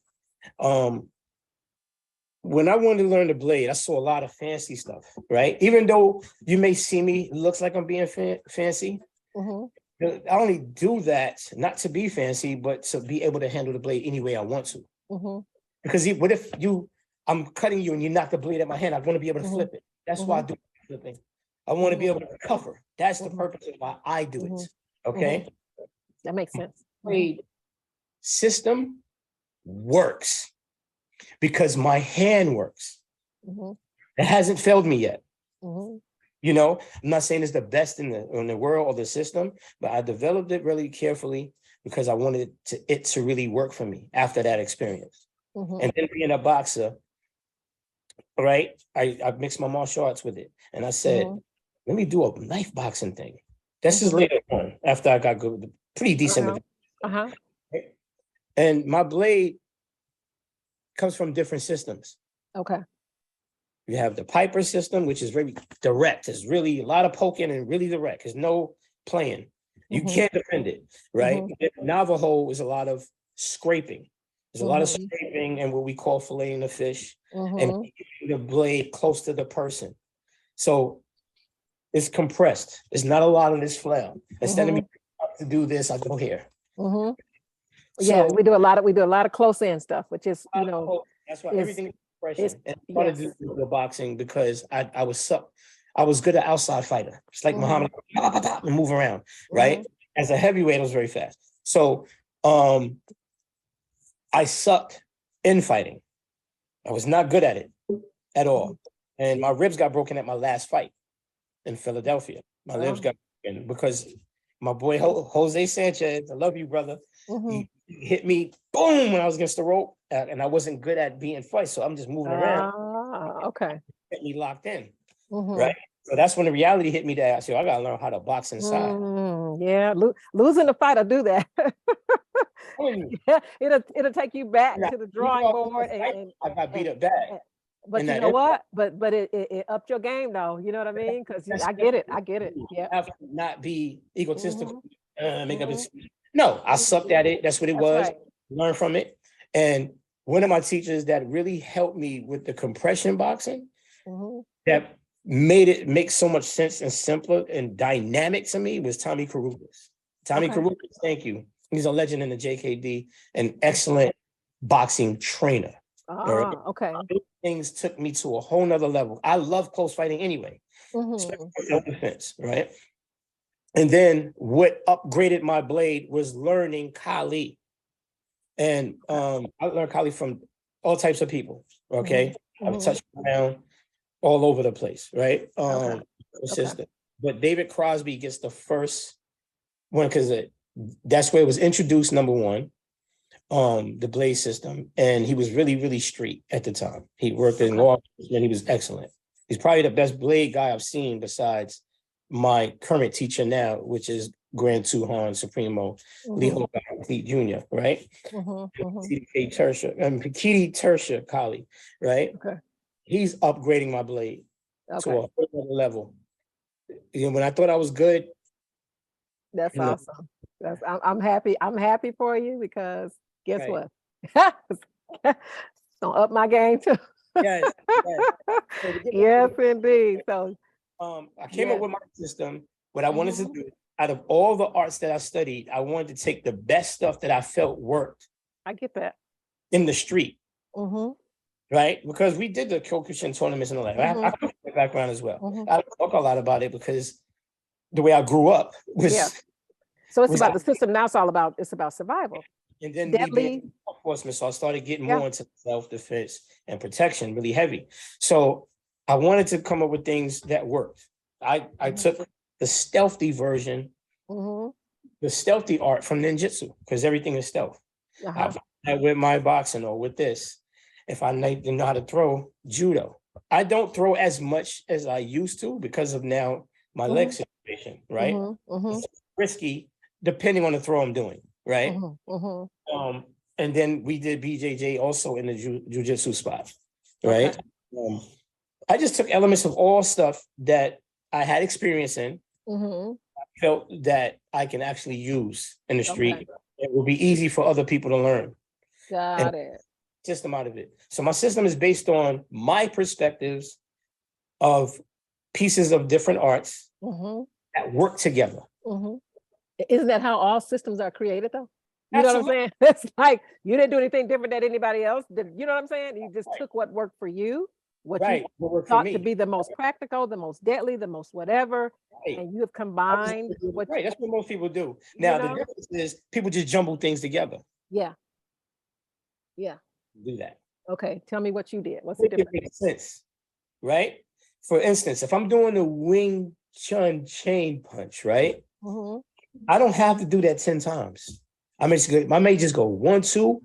S1: Um, when I wanted to learn the blade, I saw a lot of fancy stuff, right? Even though you may see me, it looks like I'm being fancy.
S2: Mhm.
S1: I only do that not to be fancy, but to be able to handle the blade any way I want to.
S2: Mhm.
S1: Because what if I'm cutting you and you knock the blade at my hand? I want to be able to
S2: Mhm.
S1: flip it. That's why I
S2: Mhm.
S1: do flipping. I want to be
S2: Mhm.
S1: able to recover. That's the
S2: Mhm.
S1: purpose of why I do it.
S2: Mhm. Mhm.
S1: Okay.
S2: That makes sense. Mhm.
S1: Blade system works because my hand works.
S2: Mhm.
S1: It hasn't failed me yet.
S2: Mhm.
S1: I'm not saying it's the best in the world or the system, but I developed it really carefully because I wanted it to really work for me after that experience.
S2: Mhm.
S1: And then being a boxer, right? I mixed my martial arts with it. And I said,
S2: Mhm.
S1: let me do a knife boxing thing. This is
S2: Mhm.
S1: later on after I got good, pretty decent with
S2: Uh-huh.
S1: it.
S2: Uh-huh.
S1: Right? And my blade comes from different systems.
S2: Okay.
S1: You have the Piper system, which is very direct. It's really a lot of poking and really direct. There's no playing. You
S2: Mhm.
S1: can't defend it, right?
S2: Mhm.
S1: Navajo is a lot of scraping. There's a lot of
S2: Mhm.
S1: scraping and what we call filleting the fish and
S2: Mhm.
S1: keeping the blade close to the person. So it's compressed. There's not a lot of this flail. Instead of me
S2: Mhm.
S1: to do this, I go here.
S2: Mhm. Yeah,
S1: So
S2: we do a lot of close in stuff, which is,
S1: that's why
S2: is
S1: everything is
S2: is
S1: compression. And I started
S2: yes.
S1: to do the boxing because I was good at outside fighter. It's like
S2: Mhm.
S1: Muhammad and move around, right?
S2: Mhm.
S1: As a heavyweight, I was very fast. So um I sucked in fighting. I was not good at it at all. And my ribs got broken at my last fight in Philadelphia. My ribs got broken because my boy Jose Sanchez, I love you, brother. He hit me, boom, when I was against the rope, and I wasn't good at being fight. So I'm just moving around.
S2: Okay.
S1: Get me locked in, right? So that's when the reality hit me that I said, I gotta learn how to box inside.
S2: Yeah, losing the fight will do that. Yeah, it'll take you back to the drawing board.
S1: I got beat up bad.
S2: But you know what? But it upped your game though. You know what I mean? Because I get it. Yeah.
S1: Have to not be egotistical. Make up no, I sucked at it. That's what it was. Right. Learn from it. And one of my teachers that really helped me with the compression boxing, that made it make so much sense and simpler and dynamic to me, was Tommy Carruthers. Tommy Carruthers, thank you. He's a legend in the JKD, an excellent boxing trainer.
S2: Okay.
S1: Things took me to a whole nother level. I love close fighting anyway, especially self-defense, right? And then what upgraded my blade was learning Kali. And I learned Kali from all types of people, okay? I've touched around all over the place, right? But David Crosby gets the first one because that's where it was introduced, number one, the blade system. And he was really, really street at the time. He worked in law and he was excellent. He's probably the best blade guy I've seen besides my current teacher now, which is Grand Tuhan Supremo, Leo Jr., right? Kitty Tertia Kali, right? He's upgrading my blade to a whole other level. You know, when I thought I was good.
S2: That's awesome. I'm happy. I'm happy for you because guess what? Don't up my game too.
S1: Yes.
S2: Yes, indeed. So
S1: I came up with my system. What I wanted to do, out of all the arts that I studied, I wanted to take the best stuff that I felt worked.
S2: I get that.
S1: In the street. Right? Because we did the Kyokushin tournaments and all that. I come from the background as well. I talk a lot about it because the way I grew up was.
S2: So it's about the system now. It's about survival.
S1: And then we did enforcement, so I started getting more into self-defense and protection, really heavy. So I wanted to come up with things that worked. I took the stealthy version, the stealthy art from ninjutsu, because everything is stealth. With my boxing or with this, if I didn't know how to throw, judo. I don't throw as much as I used to because of now my leg situation, right? It's risky depending on the throw I'm doing, right? And then we did BJJ also in the jiu-jitsu spot, right? I just took elements of all stuff that I had experience in. I felt that I can actually use in the street. It will be easy for other people to learn.
S2: Got it.
S1: System out of it. So my system is based on my perspectives of pieces of different arts that work together.
S2: Isn't that how all systems are created though? You know what I'm saying? It's like you didn't do anything different than anybody else. You know what I'm saying? You just took what worked for you, what you thought to be the most practical, the most deadly, the most whatever, and you have combined.
S1: That's what most people do. Now the difference is people just jumble things together.
S2: Yeah.
S1: Do that.
S2: Okay, tell me what you did. What's the difference?
S1: It makes sense, right? For instance, if I'm doing the Wing Chun chain punch, right? I don't have to do that 10 times. I may just go 1, 2,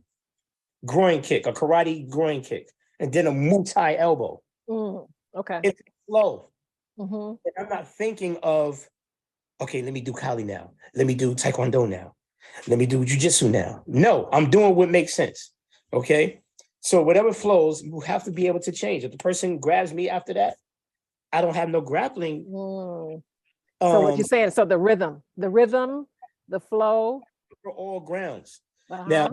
S1: groin kick, a karate groin kick, and then a Muay Thai elbow.
S2: Okay.
S1: It's slow. And I'm not thinking of, okay, let me do Kali now. Let me do Taekwondo now. Let me do Jiu-Jitsu now. No, I'm doing what makes sense. Okay? So whatever flows, you have to be able to change. If the person grabs me after that, I don't have no grappling.
S2: So what you're saying, so the rhythm, the flow.
S1: For all grounds. Now,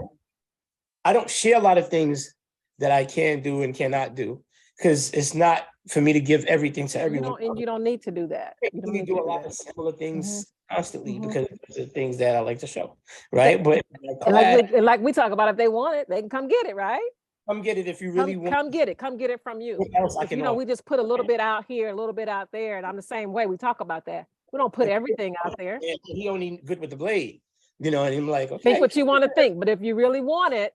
S1: I don't share a lot of things that I can do and cannot do because it's not for me to give everything to everyone.
S2: And you don't need to do that. You don't
S1: need to do a lot of similar things constantly because it's the things that I like to show, right? But
S2: like we talk about, if they want it, they can come get it, right?
S1: Come get it if you really want.
S2: Come get it from you. We just put a little bit out here, a little bit out there, and I'm the same way. We talk about that. We don't put everything out there.
S1: And he only good with the blade, and I'm like, okay.
S2: Think what you want to think, but if you really want it,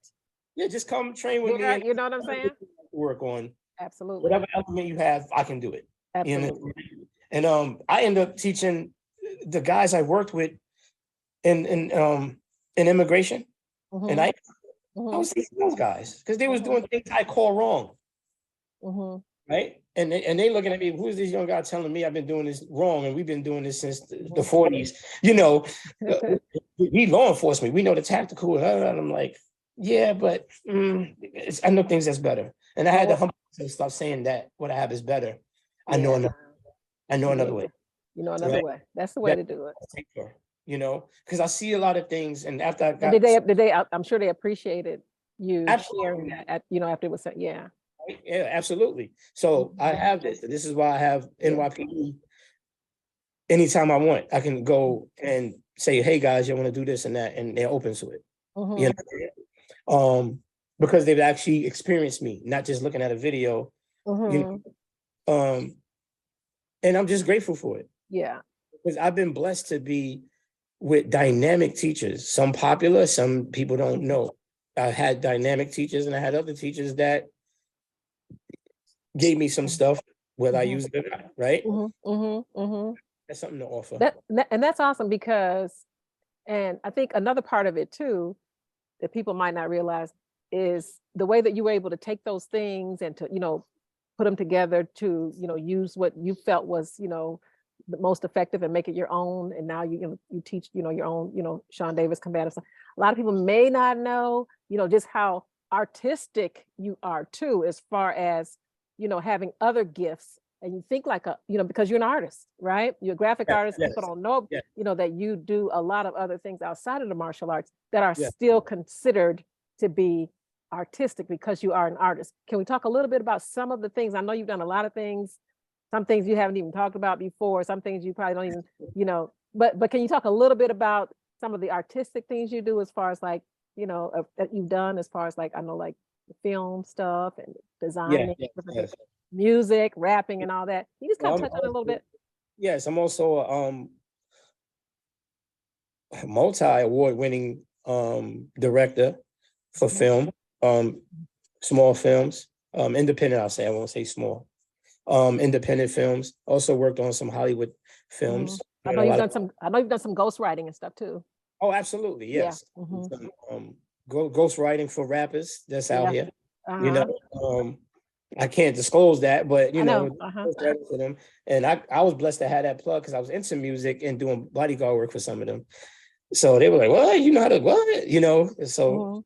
S1: Yeah, just come train with me
S2: Yeah,
S1: and
S2: you know what I'm saying?
S1: work on
S2: Absolutely.
S1: whatever element you have. I can do it. You know?
S2: Absolutely.
S1: And I end up teaching the guys I worked with in immigration, and I was teaching those guys because they was doing things I call wrong, right? And they looking at me, who's this young guy telling me I've been doing this wrong, and we've been doing this since the 40s. You know, we law enforcement, we know the tactical, and I'm like, yeah, but I know things that's better, and I had to humble myself, stop saying that what I have is better. I know another. I know another way.
S2: You know another way. That's the way to do it.
S1: You know, because I see a lot of things, and after I got,
S2: did they? I'm sure they appreciated you sharing
S1: absolutely,
S2: that. You know, after it was said, yeah.
S1: yeah, absolutely. So I have this. This is why I have NYPD. Anytime I want, I can go and say, "Hey guys, you want to do this and that," and they're open to it. You know, because they've actually experienced me, not just looking at a video. You know, and I'm just grateful for it.
S2: Yeah,
S1: because I've been blessed to be with dynamic teachers. Some popular, some people don't know. I had dynamic teachers, and I had other teachers that gave me some stuff, whether I use it or not, right? That's something to offer.
S2: And that's awesome because, and I think another part of it too, that people might not realize is the way that you were able to take those things and to, you know, put them together to, you know, use what you felt was, you know, the most effective and make it your own. And now you teach, you know, your own, you know, Shaan Davis combative. A lot of people may not know, you know, just how artistic you are too, as far as, you know, having other gifts. And you think like a, you know, because you're an artist, right? You're a graphic artist. People don't know, you know, that you do a lot of other things outside of the martial arts that are still considered to be artistic because you are an artist. Can we talk a little bit about some of the things? I know you've done a lot of things, some things you haven't even talked about before, some things you probably don't even, you know, but can you talk a little bit about some of the artistic things you do as far as like, you know, that you've done as far as like, I know like film stuff and designing, music, rapping and all that. Can you just kind of touch on it a little bit?
S1: Yes, I'm also a multi-award winning director for film, small films, independent, I'll say, I won't say small. Independent films. Also worked on some Hollywood films.
S2: I know you've done some ghostwriting and stuff too.
S1: Oh, absolutely, yes. Ghostwriting for rappers that's out here. You know, I can't disclose that, but you know, for them. And I was blessed to have that plug because I was into music and doing bodyguard work for some of them. So they were like, "What? You know how to what?" You know. So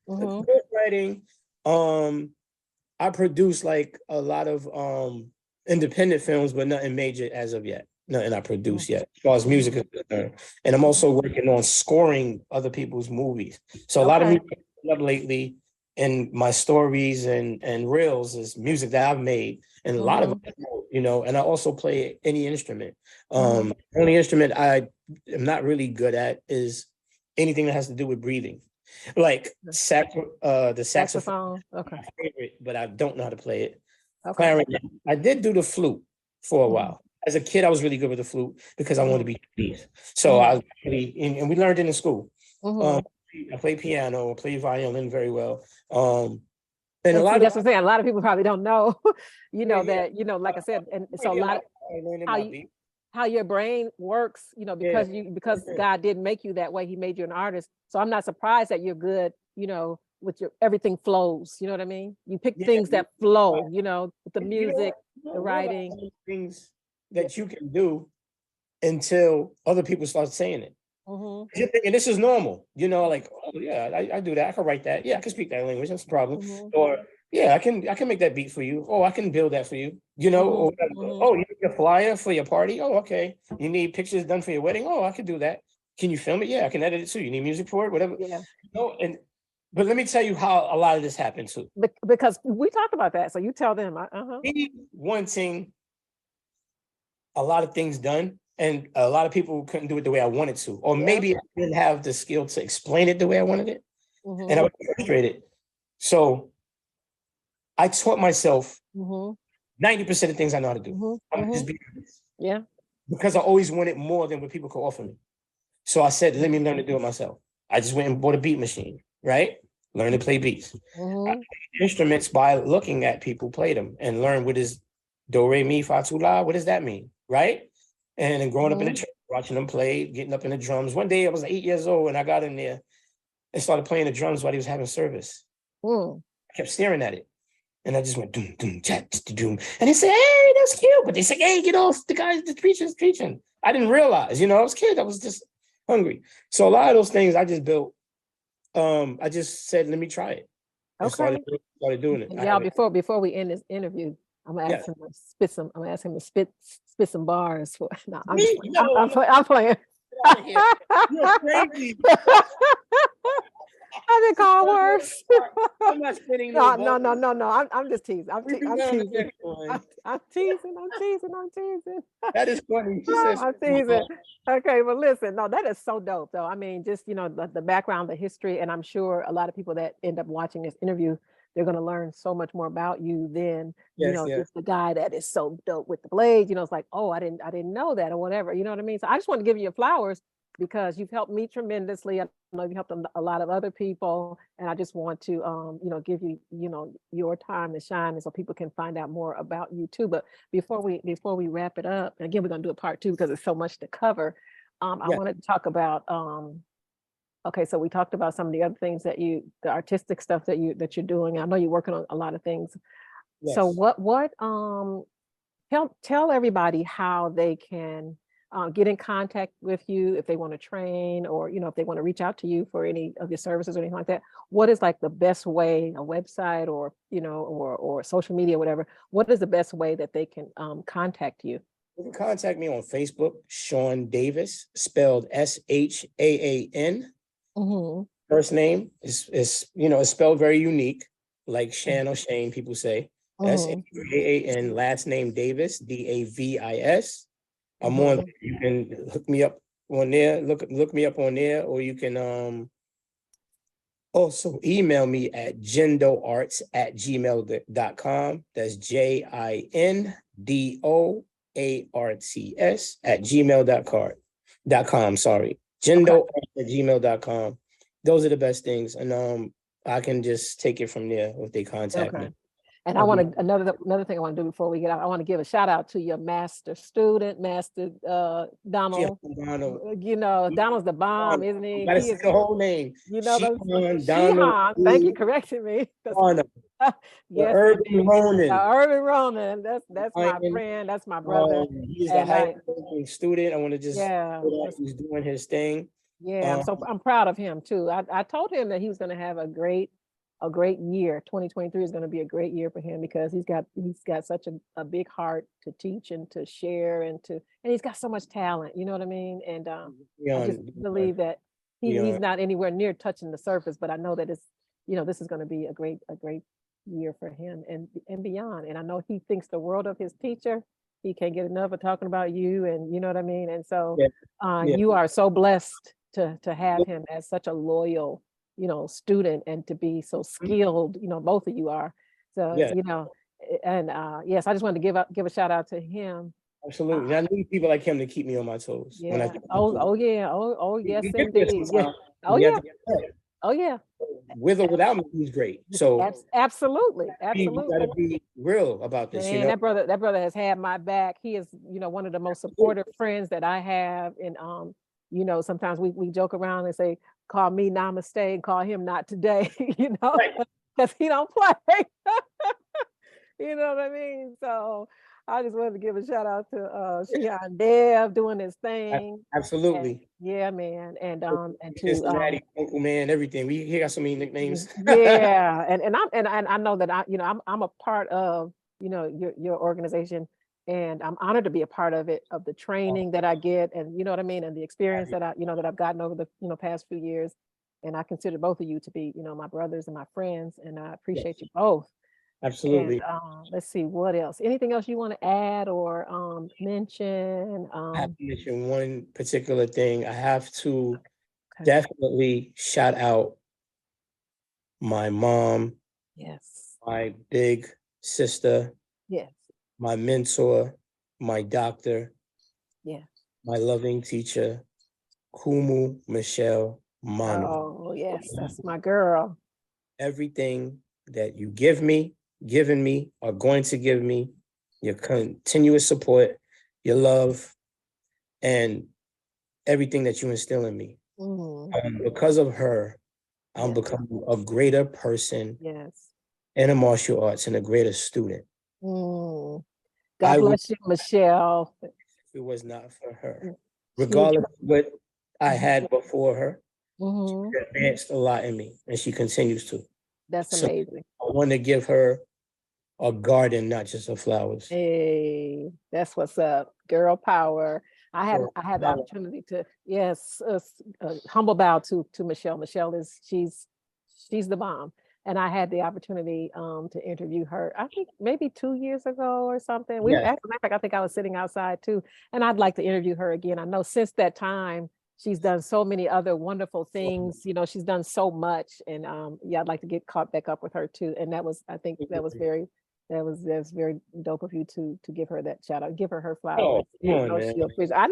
S1: ghostwriting. I produced like a lot of independent films, but nothing major as of yet. Nothing I produced yet, as far as music is concerned. And I'm also working on scoring other people's movies. So a lot of music up lately in my stories and reels is music that I've made, and a lot of it, you know. And I also play any instrument. Only instrument I am not really good at is anything that has to do with breathing. Like the saxophone, my favorite, but I don't know how to play it. Clarinet. I did do the flute for a while. As a kid, I was really good with the flute because I wanted to be Chinese. So I was really, and we learned it in school. I play piano, I play violin very well. And a lot
S2: that's what I'm saying. A lot of people probably don't know, you know, that, you know, like I said, and so a lot of how your brain works, you know, because God didn't make you that way. He made you an artist. So I'm not surprised that you're good, you know, with your everything flows. You know what I mean? You pick things that flow, you know, with the music, the writing.
S1: Things that you can do until other people start saying it. You're thinking this is normal, you know, like, oh yeah, I do that. I can write that. Yeah, I can speak that language. That's a problem. Or yeah, I can make that beat for you. Oh, I can build that for you. You know, or oh, you need a flyer for your party. Oh, okay. You need pictures done for your wedding. Oh, I can do that. Can you film it? Yeah, I can edit it too. You need music for it, whatever.
S2: Yeah.
S1: No, but let me tell you how a lot of this happened too.
S2: Because we talked about that. So you tell them.
S1: Me wanting a lot of things done, and a lot of people couldn't do it the way I wanted to, or maybe I didn't have the skill to explain it the way I wanted it, and I was frustrated. So I taught myself 90% of things I know how to do. I'm just being honest.
S2: Yeah.
S1: Because I always wanted more than what people could offer me. So I said, let me learn to do it myself. I just went and bought a beat machine, right? learn to play beats.
S2: Mhm.
S1: Instruments by looking at people play them and learn what is do, re, mi, fa, sol, la. What does that mean? Right? And then growing up in the
S2: Mhm.
S1: church, watching them play, getting up in the drums. One day I was 8 years old and I got in there and started playing the drums while he was having service.
S2: Mm.
S1: I kept staring at it. And I just went doom, doom, chat, doom. And they said, hey, that's cute. But they said, hey, get off. The guy, the preacher's preaching. I didn't realize, I was a kid. I was just hungry. So a lot of those things I just built. I just said, let me try it. And
S2: Okay.
S1: started doing it.
S2: And
S1: I
S2: y'all,
S1: haven't.
S2: before we end this interview, I'm gonna
S1: Yeah.
S2: ask him to spit some. I'm gonna ask him to spit some bars for. No, I'm just
S1: Me?
S2: playing.
S1: No, I'm not
S2: I'm playing.
S1: out of here. You're crazy.
S2: I've been called worse.
S1: I'm not spinning no
S2: No,
S1: ball.
S2: no. I'm just teasing. I'm teasing. I'm teasing. I'm teasing.
S1: That is funny. She says,
S2: I'm teasing. Okay, but listen, no, that is so dope, though. I mean, just the background, the history, and I'm sure a lot of people that end up watching this interview, they're going to learn so much more about you than
S1: yes, yes.
S2: just the guy that is so dope with the blades. It's like, oh, I didn't know that or whatever. You know what I mean? So I just want to give you your flowers because you've helped me tremendously. I know you helped a lot of other people, and I just want to, give you, your time to shine, and so people can find out more about you too. But before we wrap it up, and again, we're gonna do a part two because there's so much to cover. I
S1: Yeah.
S2: wanted to talk about. Okay, so we talked about some of the other things the artistic stuff that you're doing. I know you're working on a lot of things. So
S1: Yes.
S2: tell everybody how they can get in contact with you if they want to train or if they want to reach out to you for any of your services or anything like that. What is like the best way, a website or or social media, whatever? What is the best way that they can contact you?
S1: You can contact me on Facebook, Shaan Davis, spelled Shaan.
S2: Hmm.
S1: First name is it's spelled very unique, like Shan or Shane, people say.
S2: Hmm.
S1: Shaan, last name Davis, Davis. I'm on
S2: Hmm.
S1: there. You can hook me up on there, look me up on there, or you can also email me at jindoarts@gmail.com. That's JINDOARTS@gmail.com. Sorry.
S2: Okay.
S1: Jindoarts@gmail.com. Those are the best things. And I can just take it from there if they contact
S2: Okay.
S1: me.
S2: And I
S1: I'll be
S2: want to another thing I want to do before we get out. I want to give a shout out to your master student, Master Donald.
S1: Donald.
S2: Donald's the bomb, isn't he?
S1: Gotta
S2: He
S1: say
S2: is,
S1: the whole name.
S2: the
S1: Donald.
S2: Shihan. Thank you correcting me.
S1: Donald. The
S2: Yes,
S1: Urban
S2: indeed.
S1: Ronin.
S2: Urban Ronan. That's my
S1: Ryan,
S2: friend. That's my brother.
S1: he's the
S2: And
S1: highest ranking student. I want to just
S2: yeah,
S1: say that he's doing his thing.
S2: yeah.
S1: Um,
S2: I'm proud of him too. I told him that he was going to have a great year. 2023 is going to be a great year for him because he's got such a big heart to teach and to share and he's got so much talent. You know what I mean? And I just believe that he's
S1: beyond.
S2: not anywhere near touching the surface, but I know that this is going to be a great year for him and beyond. And I know he thinks the world of his teacher. He can't get enough of talking about you, and you know what I mean. And so,
S1: Yeah, yeah.
S2: you are so blessed to have him as such a loyal, student and to be so skilled. Both of you are. So,
S1: Yeah,
S2: and yes, I just wanted to give a shout out to him.
S1: absolutely. I need people like him to keep me on my toes when I
S2: Yeah.
S1: get my
S2: Oh,
S1: toes.
S2: oh yeah. Oh, yes,
S1: We get there
S2: indeed. Yeah.
S1: sometimes.
S2: Oh
S1: We have
S2: yeah.
S1: to get there.
S2: Oh yeah.
S1: With or without me, he's great. So
S2: Absolutely.
S1: we got
S2: Absolutely.
S1: to be real about this,
S2: Man, that brother has had my back. He is, one of the most supportive friends that I have. And sometimes we joke around and say, call me namaste and call him not today,
S1: Right.
S2: because he don't play. You know what I mean? So I just wanted to give a shout out to Shihan Dev doing his thing. And
S1: Absolutely.
S2: yeah, man. And to
S1: Cincinnati, Uncle Man, everything. He got so many nicknames.
S2: yeah, and I know that I'm a part of your organization, and I'm honored to be a part of it, of the training that I get, and you know what I mean, and the experience that I've gotten over the past few years, and I consider both of you to be my brothers and my friends, and I
S1: Yes,
S2: appreciate you both. And
S1: absolutely.
S2: let's see what else. Anything else you want to add or mention?
S1: I have to mention one particular thing. I have to
S2: Okay.
S1: definitely shout out my mom,
S2: Yes.
S1: my big sister,
S2: Yes.
S1: my mentor, my doctor,
S2: Yes.
S1: my loving teacher, Kumu Michelle Manu.
S2: Oh yes, that's my girl.
S1: everything that you given me, are going to give me, your continuous support, your love, and everything that you instill in me. Because of her, I'm becoming a greater person in the martial arts and a greater student.
S2: God bless you, Michelle.
S1: If it was not for her, regardless of what I had before her, she advanced a lot in me, and she continues to.
S2: That's amazing.
S1: I want to give her a garden, not just of flowers.
S2: Hey, that's what's up, girl power. I had the opportunity to, humble bow to Michelle. Michelle she's the bomb. And I had the opportunity to interview her, I think maybe 2 years ago or something. As a matter of fact, I think I was sitting outside too. And I'd like to interview her again. I know since that time, she's done so many other wonderful things. You know, she's done so much. And I'd like to get caught back up with her too. And I think that was very dope of you to give her that shout out, give her flowers. I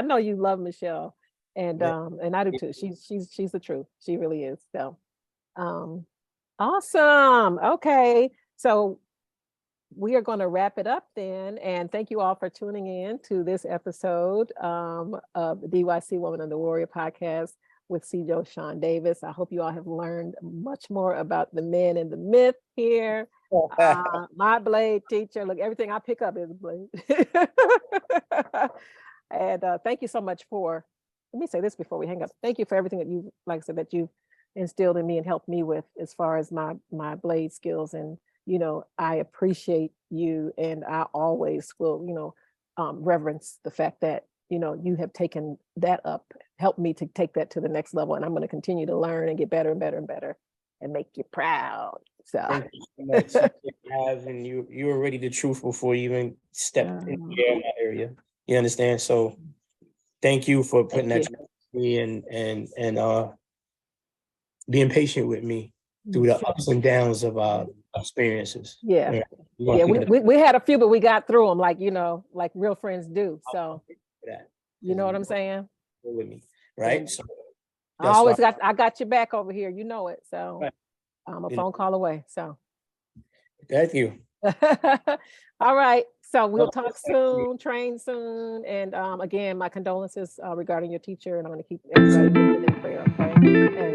S2: know you love Michelle. And I do too. She's the truth. She really is. So awesome. Okay. So we are going to wrap it up then. And thank you all for tuning in to this episode of the DYC Woman and the Warrior podcast with Sijo Shaan Davis. I hope you all have learned much more about the men and the myth here. My blade teacher, look, everything I pick up is a blade. And thank you so much let me say this before we hang up. Thank you for everything that you, like I said, that you've instilled in me and helped me with as far as my blade skills. And, I appreciate you, and I always will, reverence the fact that, you have taken that up, helped me to take that to the next level. And I'm going to continue to learn and get better and better and better and make you proud. So
S1: thank you so much. And you were already the truth before you even stepped in that area. You understand? So thank you for putting that trust in me and being patient with me through the ups and downs of our experiences.
S2: We had a few, but we got through them like real friends do. So you know what I'm saying?
S1: With me, right? So
S2: I got your back over here. You know it. So I'm a phone call away. So
S1: thank you.
S2: All right. So we'll talk soon, train soon. And again, my condolences regarding your teacher. And I'm going to keep everybody in prayer. Okay. And